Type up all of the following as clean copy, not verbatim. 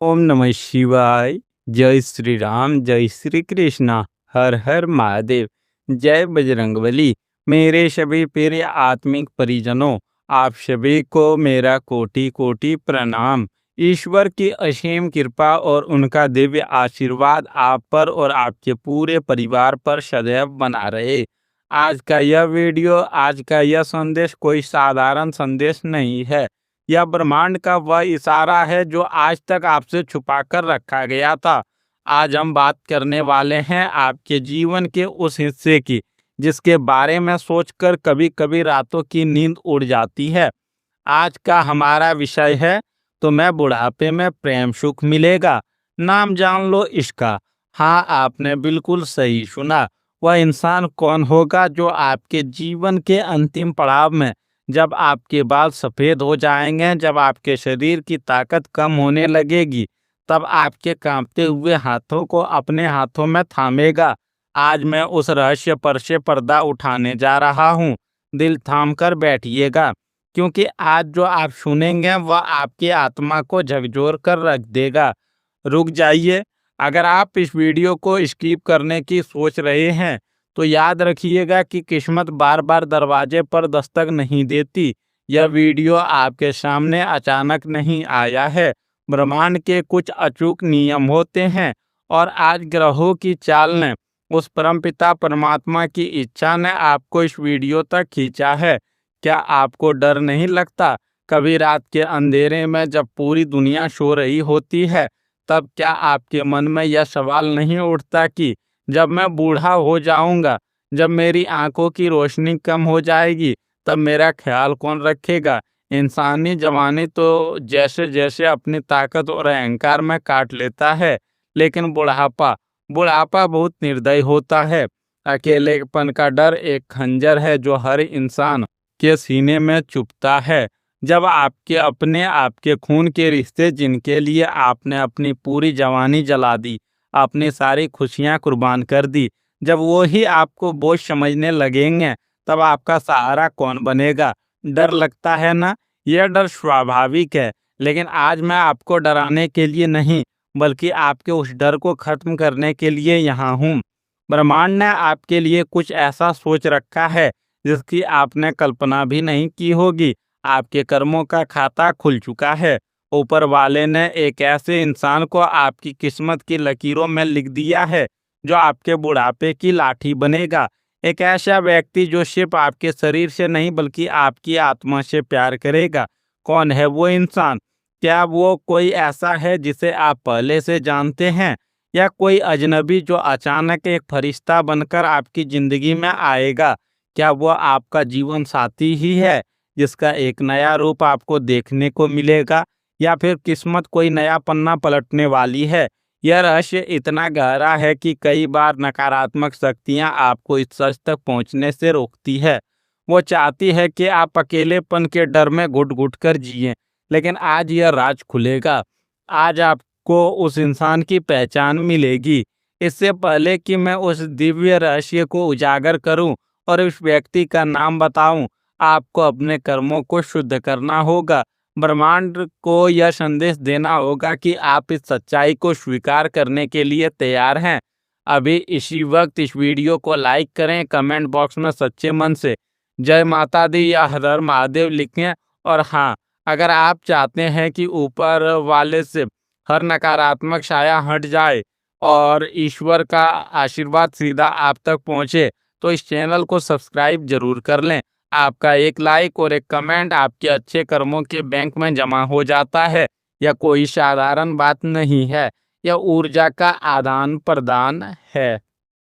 ओम नमः शिवाय। जय श्री राम, जय श्री कृष्णा। हर हर महादेव। जय बजरंगबली। मेरे सभी प्रिय आत्मिक परिजनों, आप सभी को मेरा कोटि कोटि प्रणाम। ईश्वर की असीम कृपा और उनका दिव्य आशीर्वाद आप पर और आपके पूरे परिवार पर सदैव बना रहे। आज का यह संदेश कोई साधारण संदेश नहीं है। यह ब्रह्मांड का वह इशारा है जो आज तक आपसे छुपा कर रखा गया था। आज हम बात करने वाले हैं आपके जीवन के उस हिस्से की जिसके बारे में सोचकर कभी कभी रातों की नींद उड़ जाती है। आज का हमारा विषय है, तुम्हें बुढ़ापे में प्रेम सुख मिलेगा। नाम जान लो इसका। हाँ, आपने बिल्कुल सही सुना। वह इंसान कौन होगा जो आपके जीवन के अंतिम पड़ाव में, जब आपके बाल सफेद हो जाएंगे, जब आपके शरीर की ताकत कम होने लगेगी, तब आपके कांपते हुए हाथों को अपने हाथों में थामेगा। आज मैं उस रहस्य पर से पर्दा उठाने जा रहा हूँ। दिल थाम कर बैठिएगा, क्योंकि आज जो आप सुनेंगे वह आपकी आत्मा को झकझोर कर रख देगा। रुक जाइए। अगर आप इस वीडियो को स्किप करने की सोच रहे हैं तो याद रखिएगा कि किस्मत बार बार दरवाजे पर दस्तक नहीं देती। यह वीडियो आपके सामने अचानक नहीं आया है। ब्रह्मांड के कुछ अचूक नियम होते हैं और आज ग्रहों की चाल ने, उस परमपिता परमात्मा की इच्छा ने आपको इस वीडियो तक खींचा है। क्या आपको डर नहीं लगता? कभी रात के अंधेरे में जब पूरी दुनिया सो रही होती है, तब क्या आपके मन में यह सवाल नहीं उठता कि जब मैं बूढ़ा हो जाऊंगा, जब मेरी आंखों की रोशनी कम हो जाएगी, तब मेरा ख्याल कौन रखेगा? इंसानी जवानी तो जैसे जैसे अपनी ताकत और अहंकार में काट लेता है, लेकिन बुढ़ापा बुढ़ापा बहुत निर्दयी होता है। अकेलेपन का डर एक खंजर है जो हर इंसान के सीने में चुभता है। जब आपके खून के रिश्ते, जिनके लिए आपने अपनी पूरी जवानी जला दी, अपनी सारी खुशियां कुर्बान कर दी, जब वो ही आपको बोझ समझने लगेंगे, तब आपका सहारा कौन बनेगा? डर लगता है ना? यह डर स्वाभाविक है, लेकिन आज मैं आपको डराने के लिए नहीं, बल्कि आपके उस डर को खत्म करने के लिए यहाँ हूँ। ब्रह्मांड ने आपके लिए कुछ ऐसा सोच रखा है जिसकी आपने कल्पना भी नहीं की होगी। आपके कर्मों का खाता खुल चुका है। ऊपर वाले ने एक ऐसे इंसान को आपकी किस्मत की लकीरों में लिख दिया है जो आपके बुढ़ापे की लाठी बनेगा। एक ऐसा व्यक्ति जो सिर्फ आपके शरीर से नहीं बल्कि आपकी आत्मा से प्यार करेगा। कौन है वो इंसान? क्या वो कोई ऐसा है जिसे आप पहले से जानते हैं, या कोई अजनबी जो अचानक एक फरिश्ता बनकर आपकी जिंदगी में आएगा? क्या वो आपका जीवन साथी ही है जिसका एक नया रूप आपको देखने को मिलेगा, या फिर किस्मत कोई नया पन्ना पलटने वाली है? यह रहस्य इतना गहरा है कि कई बार नकारात्मक शक्तियां आपको इस सच तक पहुंचने से रोकती है। वो चाहती है कि आप अकेलेपन के डर में घुट घुट कर जिएं, लेकिन आज यह राज खुलेगा। आज आपको उस इंसान की पहचान मिलेगी। इससे पहले कि मैं उस दिव्य रहस्य को उजागर करूं और उस व्यक्ति का नाम बताऊं, आपको अपने कर्मों को शुद्ध करना होगा। ब्रह्मांड को यह संदेश देना होगा कि आप इस सच्चाई को स्वीकार करने के लिए तैयार हैं। अभी इसी वक्त इस वीडियो को लाइक करें, कमेंट बॉक्स में सच्चे मन से जय माता दी या हर हर महादेव लिखें। और हाँ, अगर आप चाहते हैं कि ऊपर वाले से हर नकारात्मक छाया हट जाए और ईश्वर का आशीर्वाद सीधा आप तक पहुंचे, तो इस चैनल को सब्सक्राइब जरूर कर लें। आपका एक लाइक और एक कमेंट आपके अच्छे कर्मों के बैंक में जमा हो जाता है। यह कोई साधारण बात नहीं है, यह ऊर्जा का आदान प्रदान है।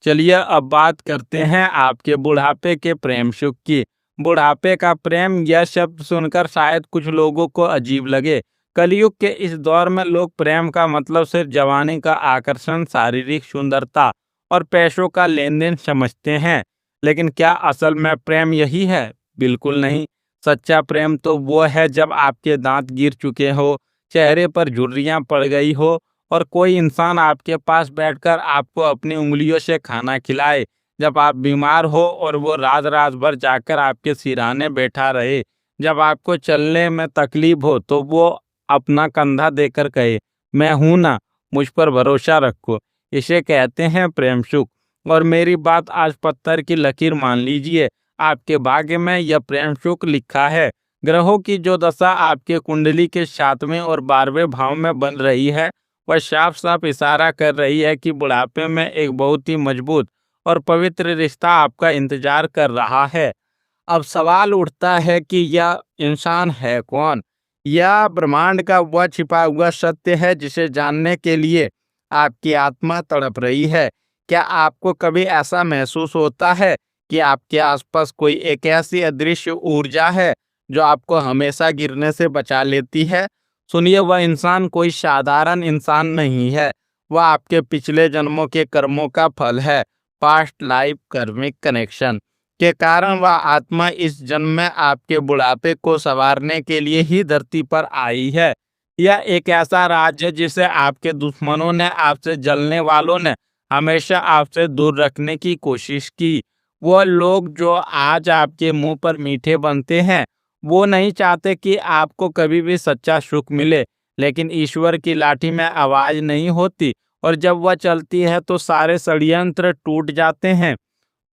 चलिए अब बात करते हैं आपके बुढ़ापे के प्रेम सुख की। बुढ़ापे का प्रेम, यह शब्द सुनकर शायद कुछ लोगों को अजीब लगे। कलयुग के इस दौर में लोग प्रेम का मतलब सिर्फ जवानी का आकर्षण, शारीरिक सुंदरता और पैसों का लेन देन समझते हैं। लेकिन क्या असल में प्रेम यही है? बिल्कुल नहीं। सच्चा प्रेम तो वो है जब आपके दांत गिर चुके हो, चेहरे पर झुर्रियां पड़ गई हो और कोई इंसान आपके पास बैठकर आपको अपनी उंगलियों से खाना खिलाए, जब आप बीमार हो और वो रात रात भर जाकर आपके सिरहाने बैठा रहे, जब आपको चलने में तकलीफ हो तो वो अपना कंधा देकर कहे, मैं हूं ना, मुझ पर भरोसा रखो। इसे कहते हैं प्रेम सुख। और मेरी बात आज पत्थर की लकीर मान लीजिए, आपके भाग्य में यह प्रेम सुख लिखा है। ग्रहों की जो दशा आपके कुंडली के 7वें और 12वें भाव में बन रही है, वह साफ साफ इशारा कर रही है कि बुढ़ापे में एक बहुत ही मजबूत और पवित्र रिश्ता आपका इंतजार कर रहा है। अब सवाल उठता है कि यह इंसान है कौन? यह ब्रह्मांड का वह छिपा हुआ सत्य है जिसे जानने के लिए आपकी आत्मा तड़प रही है। क्या आपको कभी ऐसा महसूस होता है कि आपके आसपास कोई एक ऐसी अदृश्य ऊर्जा है जो आपको हमेशा गिरने से बचा लेती है? सुनिए, वह इंसान कोई साधारण इंसान नहीं है। वह आपके पिछले जन्मों के कर्मों का फल है। पास्ट लाइफ कर्मिक कनेक्शन के कारण वह आत्मा इस जन्म में आपके बुढ़ापे को संवारने के लिए ही धरती पर आई है। यह एक ऐसा राज है जिसे आपके दुश्मनों ने, आपसे जलने वालों ने हमेशा आपसे दूर रखने की कोशिश की। वो लोग जो आज आपके मुंह पर मीठे बनते हैं, वो नहीं चाहते कि आपको कभी भी सच्चा सुख मिले। लेकिन ईश्वर की लाठी में आवाज नहीं होती, और जब वह चलती है तो सारे षड्यंत्र टूट जाते हैं।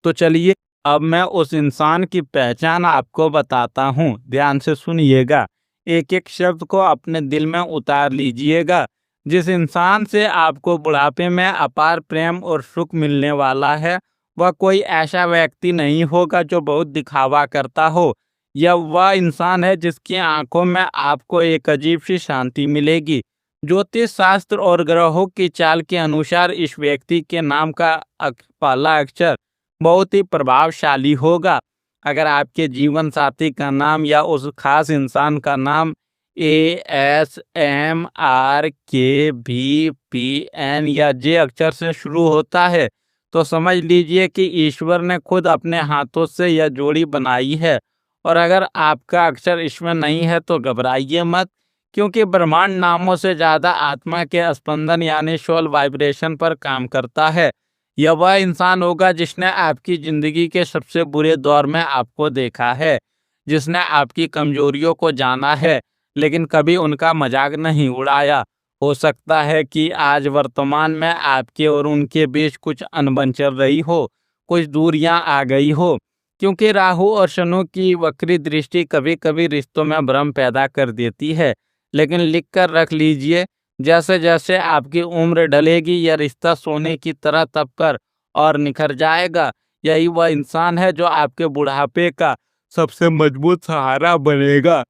तो चलिए, अब मैं उस इंसान की पहचान आपको बताता हूँ। ध्यान से सुनिएगा, एक एक शब्द को अपने दिल में उतार लीजिएगा। जिस इंसान से आपको बुढ़ापे में अपार प्रेम और सुख मिलने वाला है, वह कोई ऐसा व्यक्ति नहीं होगा जो बहुत दिखावा करता हो। यह वह इंसान है जिसकी आंखों में आपको एक अजीब सी शांति मिलेगी। ज्योतिष शास्त्र और ग्रहों की चाल के अनुसार इस व्यक्ति के नाम का पहला अक्षर बहुत ही प्रभावशाली होगा। अगर आपके जीवन साथी का नाम या उस खास इंसान का नाम ASMRKVPN या जे अक्षर से शुरू होता है, तो समझ लीजिए कि ईश्वर ने खुद अपने हाथों से यह जोड़ी बनाई है। और अगर आपका अक्षर इसमें नहीं है तो घबराइए मत, क्योंकि ब्रह्मांड नामों से ज्यादा आत्मा के स्पंदन यानी सोल वाइब्रेशन पर काम करता है। यह वह इंसान होगा जिसने आपकी जिंदगी के सबसे बुरे दौर में आपको देखा है, जिसने आपकी कमजोरियों को जाना है, लेकिन कभी उनका मजाक नहीं उड़ाया। हो सकता है कि आज वर्तमान में आपके और उनके बीच कुछ अनबन चल रही हो, कुछ दूरियां आ गई हो, क्योंकि राहु और शनु की वक्री दृष्टि कभी कभी रिश्तों में भ्रम पैदा कर देती है। लेकिन लिख कर रख लीजिए, जैसे जैसे आपकी उम्र ढलेगी यह रिश्ता सोने की तरह तपकर और निखर जाएगा। यही वह इंसान है जो आपके बुढ़ापे का सबसे मजबूत सहारा बनेगा।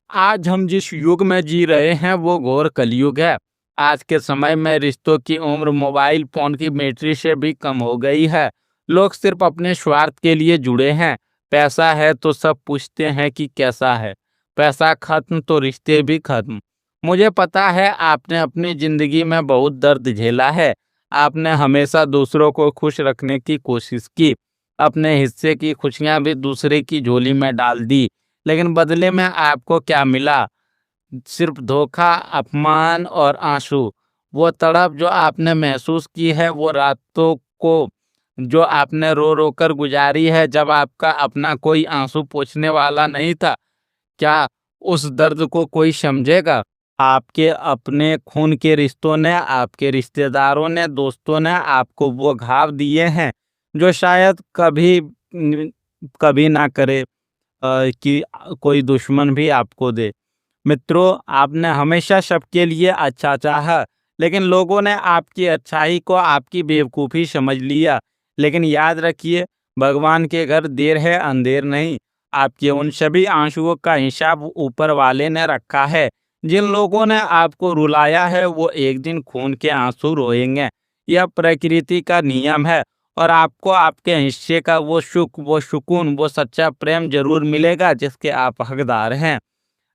आज हम जिस युग में जी रहे हैं वो घोर कलयुग है। आज के समय में रिश्तों की उम्र मोबाइल फोन की बैटरी से भी कम हो गई है। लोग सिर्फ अपने स्वार्थ के लिए जुड़े हैं। पैसा है तो सब पूछते हैं कि कैसा है। पैसा खत्म तो रिश्ते भी खत्म। मुझे पता है आपने अपनी जिंदगी में बहुत दर्द झेला है। आपने हमेशा दूसरों को खुश रखने की कोशिश की। अपने हिस्से की खुशियां भी दूसरे की झोली में डाल दी। लेकिन बदले में आपको क्या मिला? सिर्फ धोखा, अपमान और आंसू। वो तड़प जो आपने महसूस की है, वो रातों को जो आपने रो रो कर गुजारी है जब आपका अपना कोई आंसू पोंछने वाला नहीं था, क्या उस दर्द को कोई समझेगा? आपके अपने खून के रिश्तों ने, आपके रिश्तेदारों ने, दोस्तों ने आपको वो घाव दिए हैं जो शायद कभी ना करे कि कोई दुश्मन भी आपको दे। मित्रों, आपने हमेशा सबके लिए अच्छा चाहा, लेकिन लोगों ने आपकी अच्छाई को आपकी बेवकूफ़ी समझ लिया। लेकिन याद रखिए, भगवान के घर देर है अंधेर नहीं। आपके उन सभी आंसुओं का हिसाब ऊपर वाले ने रखा है। जिन लोगों ने आपको रुलाया है वो एक दिन खून के आंसू रोएंगे। यह प्रकृति का नियम है। और आपको आपके हिस्से का वो सुख, वो सुकून, वो सच्चा प्रेम जरूर मिलेगा जिसके आप हकदार हैं।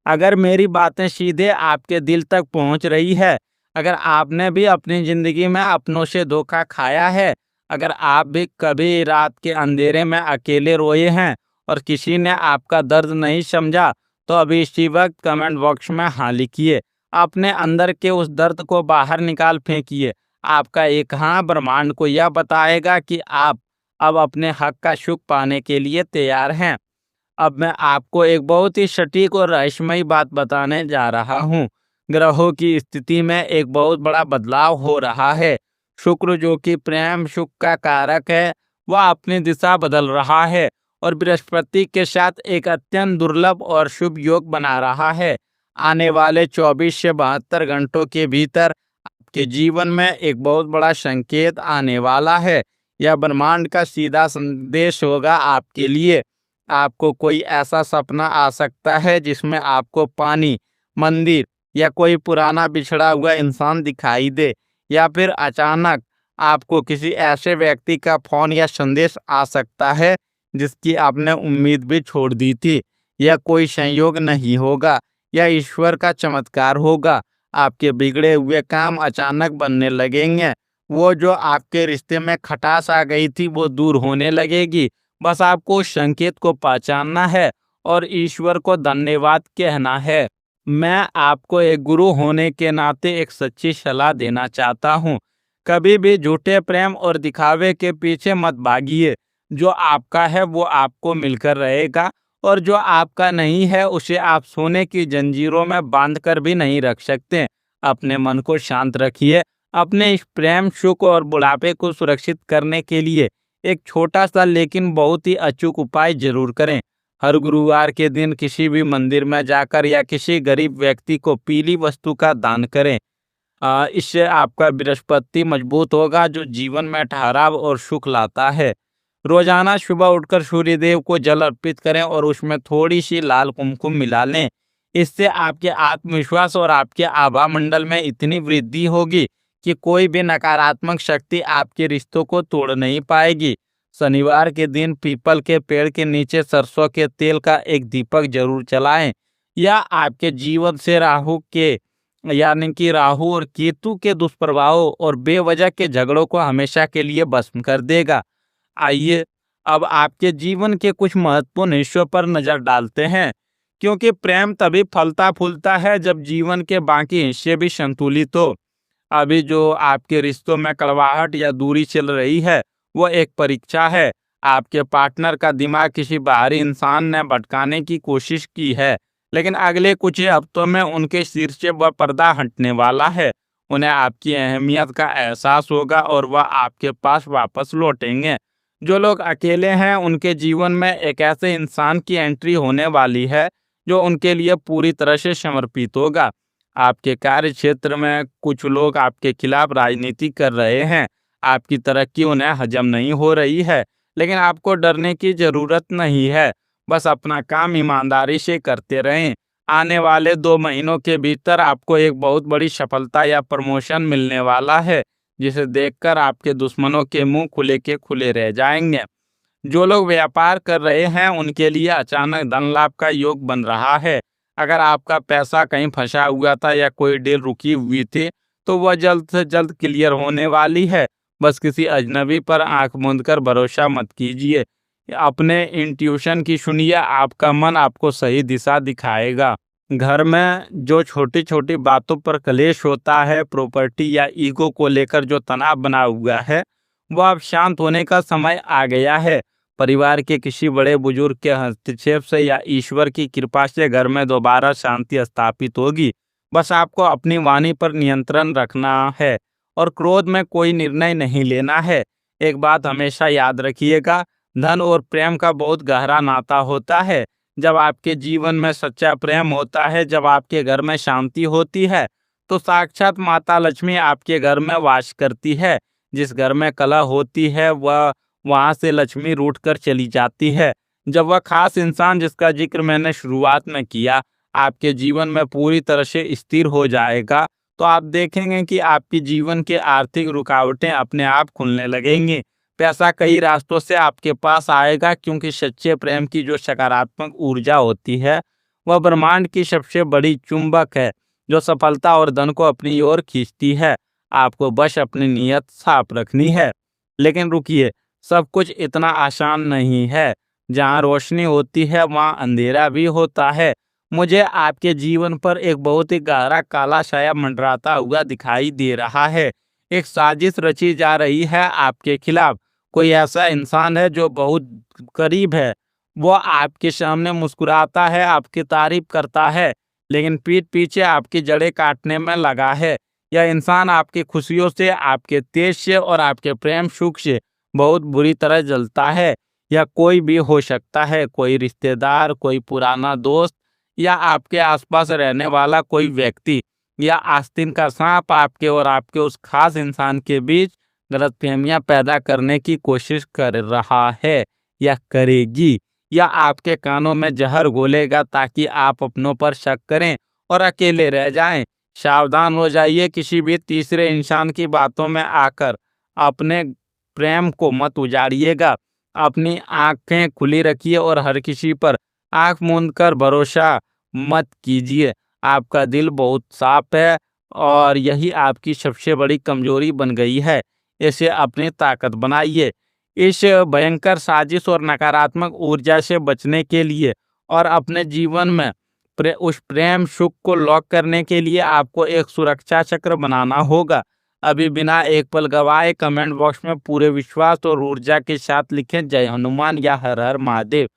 अगर मेरी बातें सीधे आपके दिल तक पहुंच रही है, अगर आपने भी अपनी जिंदगी में अपनों से धोखा खाया है, अगर आप भी कभी रात के अंधेरे में अकेले रोए हैं और किसी ने आपका दर्द नहीं समझा, तो अभी इसी वक्त कमेंट बॉक्स में हाँ लिखिए। अपने अंदर के उस दर्द को बाहर निकाल फेंकिए। आपका एक हाँ ब्रह्मांड को यह बताएगा कि आप अब अपने हक का सुख पाने के लिए तैयार हैं। अब मैं आपको एक बहुत ही सटीक और रहस्यमयी बात बताने जा रहा हूँ। ग्रहों की स्थिति में एक बहुत बड़ा बदलाव हो रहा है। शुक्र जो कि प्रेम सुख का कारक है, वह अपनी दिशा बदल रहा है और बृहस्पति के साथ एक अत्यंत दुर्लभ और शुभ योग बना रहा है। आने वाले 24 से 72 घंटों के भीतर आपके जीवन में एक बहुत बड़ा संकेत आने वाला है। यह ब्रह्मांड का सीधा संदेश होगा आपके लिए। आपको कोई ऐसा सपना आ सकता है जिसमें आपको पानी, मंदिर या कोई पुराना बिछड़ा हुआ इंसान दिखाई दे, या फिर अचानक आपको किसी ऐसे व्यक्ति का फोन या संदेश आ सकता है जिसकी आपने उम्मीद भी छोड़ दी थी। यह कोई संयोग नहीं होगा, यह ईश्वर का चमत्कार होगा। आपके बिगड़े हुए काम अचानक बनने लगेंगे। वो जो आपके रिश्ते में खटास आ गई थी वो दूर होने लगेगी। बस आपको उस संकेत को पहचानना है और ईश्वर को धन्यवाद कहना है। मैं आपको एक गुरु होने के नाते एक सच्ची सलाह देना चाहता हूँ। कभी भी झूठे प्रेम और दिखावे के पीछे मत भागिए। जो आपका है वो आपको मिलकर रहेगा, और जो आपका नहीं है उसे आप सोने की जंजीरों में बांध कर भी नहीं रख सकते। अपने मन को शांत रखिए। अपने इस प्रेम सुख और बुढ़ापे को सुरक्षित करने के लिए एक छोटा सा लेकिन बहुत ही अचूक उपाय जरूर करें। हर गुरुवार के दिन किसी भी मंदिर में जाकर या किसी गरीब व्यक्ति को पीली वस्तु का दान करें। इससे आपका बृहस्पति मजबूत होगा, जो जीवन में ठहराव और सुख लाता है। रोजाना सुबह उठकर सूर्यदेव को जल अर्पित करें और उसमें थोड़ी सी लाल कुमकुम मिला लें। इससे आपके आत्मविश्वास और आपके आभा मंडल में इतनी वृद्धि होगी कि कोई भी नकारात्मक शक्ति आपके रिश्तों को तोड़ नहीं पाएगी। शनिवार के दिन पीपल के पेड़ के नीचे सरसों के तेल का एक दीपक जरूर जलाएं। यह आपके जीवन से राहु के यानी कि राहु और केतु के दुष्प्रभावों और बेवजह के झगड़ों को हमेशा के लिए भस्म कर देगा। आइए अब आपके जीवन के कुछ महत्वपूर्ण हिस्सों पर नजर डालते हैं, क्योंकि प्रेम तभी फलता फूलता है जब जीवन के बाकी हिस्से भी संतुलित हो। अभी जो आपके रिश्तों में कड़वाहट या दूरी चल रही है, वो एक परीक्षा है। आपके पार्टनर का दिमाग किसी बाहरी इंसान ने भटकाने की कोशिश की है, लेकिन अगले कुछ ही हफ्तों में उनके सिर से वह पर्दा हटने वाला है। उन्हें आपकी अहमियत का एहसास होगा और वह आपके पास वापस लौटेंगे। जो लोग अकेले हैं उनके जीवन में एक ऐसे इंसान की एंट्री होने वाली है जो उनके लिए पूरी तरह से समर्पित होगा। आपके कार्य क्षेत्र में कुछ लोग आपके खिलाफ राजनीति कर रहे हैं। आपकी तरक्की उन्हें हजम नहीं हो रही है, लेकिन आपको डरने की जरूरत नहीं है। बस अपना काम ईमानदारी से करते रहें। आने वाले 2 महीनों के भीतर आपको एक बहुत बड़ी सफलता या प्रमोशन मिलने वाला है, जिसे देखकर आपके दुश्मनों के मुंह खुले के खुले रह जाएंगे। जो लोग व्यापार कर रहे हैं उनके लिए अचानक धन लाभ का योग बन रहा है। अगर आपका पैसा कहीं फंसा हुआ था या कोई डील रुकी हुई थी, तो वह जल्द से जल्द क्लियर होने वाली है। बस किसी अजनबी पर आंख मूंद कर भरोसा मत कीजिए। अपने इंट्यूशन की सुनिए, आपका मन आपको सही दिशा दिखाएगा। घर में जो छोटी छोटी बातों पर कलेश होता है, प्रॉपर्टी या ईगो को लेकर जो तनाव बना हुआ है, वह अब शांत होने का समय आ गया है। परिवार के किसी बड़े बुजुर्ग के हस्तक्षेप से या ईश्वर की कृपा से घर में दोबारा शांति स्थापित होगी। बस आपको अपनी वाणी पर नियंत्रण रखना है और क्रोध में कोई निर्णय नहीं लेना है। एक बात हमेशा याद रखिएगा, धन और प्रेम का बहुत गहरा नाता होता है। जब आपके जीवन में सच्चा प्रेम होता है, जब आपके घर में शांति होती है, तो साक्षात माता लक्ष्मी आपके घर में वास करती है। जिस घर में कलह होती है वह वहां से लक्ष्मी रूठ कर चली जाती है। जब वह खास इंसान जिसका जिक्र मैंने शुरुआत में किया आपके जीवन में पूरी तरह से स्थिर हो जाएगा, तो आप देखेंगे कि आपके जीवन के आर्थिक रुकावटें अपने आप खुलने लगेंगी। पैसा कई रास्तों से आपके पास आएगा, क्योंकि सच्चे प्रेम की जो सकारात्मक ऊर्जा होती है वह ब्रह्मांड की सबसे बड़ी चुंबक है, जो सफलता और धन को अपनी ओर खींचती है। आपको बस अपनी नीयत साफ रखनी है। लेकिन रुकिए, सब कुछ इतना आसान नहीं है। जहाँ रोशनी होती है वहाँ अंधेरा भी होता है। मुझे आपके जीवन पर एक बहुत ही गहरा काला साया मंडराता हुआ दिखाई दे रहा है। एक साजिश रची जा रही है आपके खिलाफ। कोई ऐसा इंसान है जो बहुत करीब है। वो आपके सामने मुस्कुराता है, आपकी तारीफ करता है, लेकिन पीठ पीछे आपकी जड़ें काटने में लगा है। यह इंसान आपकी खुशियों से, आपके तेज से और आपके प्रेम सुख से बहुत बुरी तरह जलता है। यह कोई भी हो सकता है, कोई रिश्तेदार, कोई पुराना दोस्त या आपके आसपास रहने वाला कोई व्यक्ति या आस्तीन का सांप आपके और आपके उस खास इंसान के बीच गलतफहमियां पैदा करने की कोशिश कर रहा है या करेगी, या आपके कानों में जहर घोलेगा ताकि आप अपनों पर शक करें और अकेले रह जाएं। सावधान हो जाइए, किसी भी तीसरे इंसान की बातों में आकर अपने प्रेम को मत उजाड़िएगा। अपनी आंखें खुली रखिए और हर किसी पर आंख मूंद कर भरोसा मत कीजिए। आपका दिल बहुत साफ है और यही आपकी सबसे बड़ी कमजोरी बन गई है। इसे अपनी ताकत बनाइए। इस भयंकर साजिश और नकारात्मक ऊर्जा से बचने के लिए और अपने जीवन में उस प्रेम सुख को लॉक करने के लिए आपको एक सुरक्षा चक्र बनाना होगा। अभी बिना एक पल गवाए कमेंट बॉक्स में पूरे विश्वास और ऊर्जा के साथ लिखें जय हनुमान या हर हर महादेव।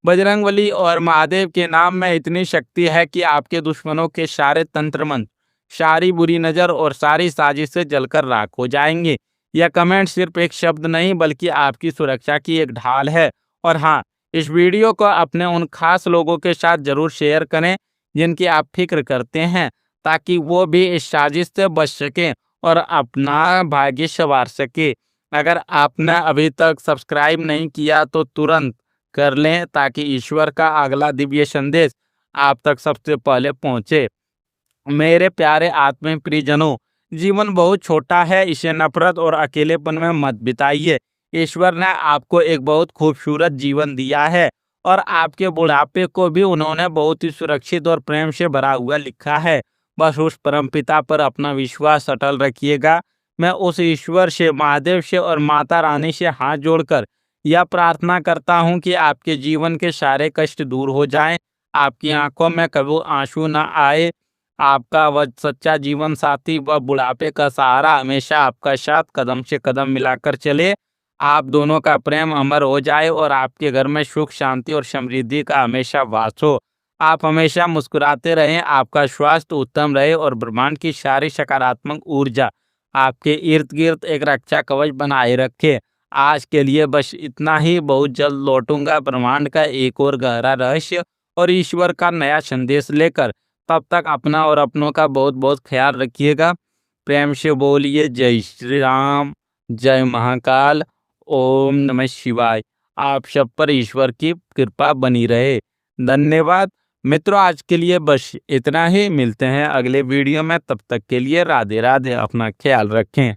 बजरंगबली और महादेव के नाम में इतनी शक्ति है कि आपके दुश्मनों के सारे तंत्र मंत्र, सारी बुरी नज़र और सारी साजिशें जलकर राख हो जाएंगे। यह कमेंट सिर्फ एक शब्द नहीं बल्कि आपकी सुरक्षा की एक ढाल है। और हाँ, इस वीडियो को अपने उन खास लोगों के साथ जरूर शेयर करें जिनकी आप फिक्र करते हैं, ताकि वो भी इस साजिश से बच सकें और अपना भाग्य संवार सके। अगर आपने अभी तक सब्सक्राइब नहीं किया तो तुरंत कर लें ताकि ईश्वर का अगला दिव्य संदेश आप तक सबसे पहले पहुंचे। मेरे प्यारे आत्मीय प्रियजनों, जीवन बहुत छोटा है, इसे नफरत और अकेलेपन में मत बिताइए। ईश्वर ने आपको एक बहुत खूबसूरत जीवन दिया है और आपके बुढ़ापे को भी उन्होंने बहुत ही सुरक्षित और प्रेम से भरा हुआ लिखा है। बस उस परमपिता पर अपना विश्वास अटल रखिएगा। मैं उस ईश्वर से, महादेव से और माता रानी से हाथ जोड़कर यह प्रार्थना करता हूँ कि आपके जीवन के सारे कष्ट दूर हो जाएं, आपकी आंखों में कभी आंसू न आए, आपका वह सच्चा जीवन साथी व बुढ़ापे का सहारा हमेशा आपका साथ कदम से कदम मिलाकर चले, आप दोनों का प्रेम अमर हो जाए और आपके घर में सुख, शांति और समृद्धि का हमेशा वास हो। आप हमेशा मुस्कुराते रहें, आपका स्वास्थ्य उत्तम रहे और ब्रह्मांड की सारी सकारात्मक ऊर्जा आपके इर्द गिर्द एक रक्षा कवच बनाए रखे। आज के लिए बस इतना ही। बहुत जल्द लौटूंगा ब्रह्मांड का एक और गहरा रहस्य और ईश्वर का नया संदेश लेकर। तब तक अपना और अपनों का बहुत बहुत ख्याल रखिएगा। प्रेम से बोलिए जय श्री राम, जय महाकाल, ओम नमः शिवाय। आप सब पर ईश्वर की कृपा बनी रहे। धन्यवाद मित्रों, आज के लिए बस इतना ही। मिलते हैं अगले वीडियो में, तब तक के लिए राधे राधे। अपना ख्याल रखें।